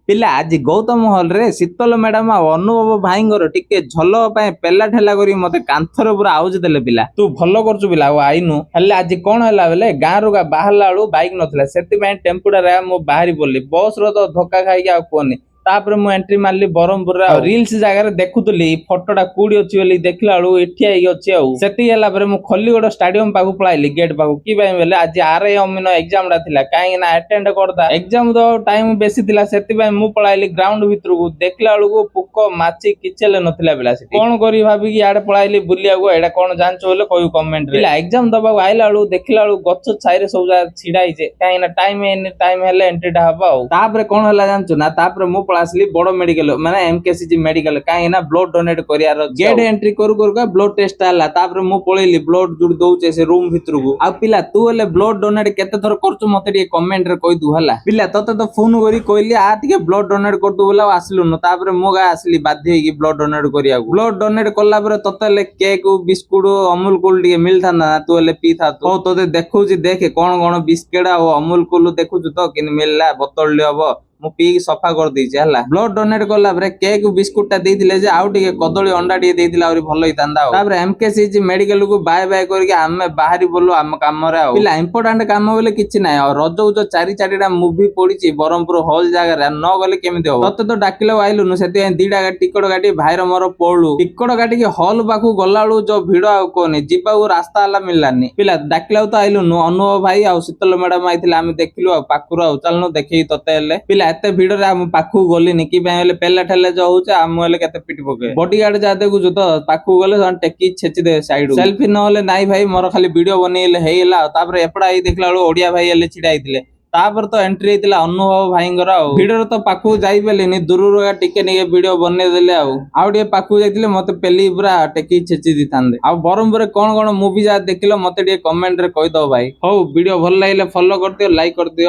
पिला आज गौतम हॉल रे शीतल मैडम आ अनुभव भाईंगर टिके झलक पय पेला ठेला करी मते कांथर पूरा आउज देले पिला तू भलो करछु पिला ओ आइनु हल्ले आज कोन हला बेले गां रो बाहरला आळू बाइक नथला सेति पय टेम्पुडा रे मो बाहरी बोलली बस रो तो धक्का खाई आ कोनी तापर मु एंट्री मारली बरहमपुर रे रील्स जगह रे देखुतली फोटोटा कूडी अछि बोली देखला आळू एठी आई अछि आ सेति हला परे मु खल्लीगोड स्टेडियम पाकु पळाइली गेट पाकु की बाय बेले आज आरए अमिनो एग्जाम डा थिला काई ना अटेंड करदा एग्जाम दो टाइम बेसी थिला सेति बाय मु पळाइली ग्राउंड भितर को देखला आळू को पुको माची किचेले नथिला बेला सेति कोन करी भाबी की आडे पळाइली बुलिया को एडा कोन जानचो बोले कोइ कमेंट रे एग्जाम दबा आइला आळू देखला आळू गच्छ छाई रे सब छिडाई जे काई ना टाइम हेले एंट्री डा हबा तापर कोन हला जानचो ना तापर मु आसली बड़ मेडिकल माने एमकेसीजी मेडिकल काई ना ब्लड डोनेट करियार गेट एंट्री करू का ब्लड टेस्ट आला तापर मु पळेली ब्लड जुड दउचे से रूम भितर को आ पिला तू हले ब्लड डोनेट केते थर करछु मते डी कमेंट रे कहि दु हला पिला तते तो फोन करी कहली आ टिके ब्लड डोनेट कर दु बोला आसलु न तापर मु गा आसली बाध्य हेकी ब्लड डोनेट करिया ब्लड डोनेट करला पर तते ले केक बिस्कुट अमूल कूल टिके मिलथा ना तू हले पीथा तो तते देखौची देखे कोन कोन बिस्किट आ अमूल कूल देखुछु तो किन मिलला बोतल ले हबो मु पी सफा कर दीचे हला ब्लड डोनेट करला परे केक बिस्कुट टा देथिले जे आउ टिके कदली अंडा टिके देथिला और भलो हितांदा तापर एमकेसीजी मेडिकल को बाय बाय करके आमे बाहरी बोलु आम काम रे आ पिला इंपोर्टेंट काम बोले किछि नै और रजौ जो चारि चारिटा मूवी पडिछि बरहमपुर हॉल जागा रे न गले केमिति हो तते तो डाकिलो आइलु न सेति दीडा टिकट गाटी भाइर मोर पळु टिकट गाटी के हॉल बाकू गलाळु जो भीड़ आ कोनी जिबा रास्ता हला मिललानी पिला डाकिलो तो आइलु न अनुभव भाई आ शीतल मैडम आइथिला आमे देखिलु आ पाकुर आ चलनो देखि तते हेले पिला एते भीड़ रे हम पाखु गलिनी कि बेले पेला ठेले जो होचे हम हेले केते पिट पके बॉडीगार्ड जा देखु जो तो पाखु गले सन टेकी छेची दे साइड सेल्फी न होले नाइ भाई मोर खाली वीडियो बनेले हेला तापर एपडा आई देखला ओडिया भाई हेले छिडा आइतिले तापर तो एंट्री हेतिला अनुभव भाईंगर आ वीडियो तो पाखु जाई पेलेनी दूरରୁ टिके ने वीडियो बने देले आ टिके पाखु जाइतिले मते पेली पूरा टेकी छेची दिथांदे आ बरहमपुर कोन कोन मूवी जा देखिलो मते टिके कमेंट रे कहि दो भाई हो वीडियो भल लागिले फॉलो कर दियो लाइक कर दियो।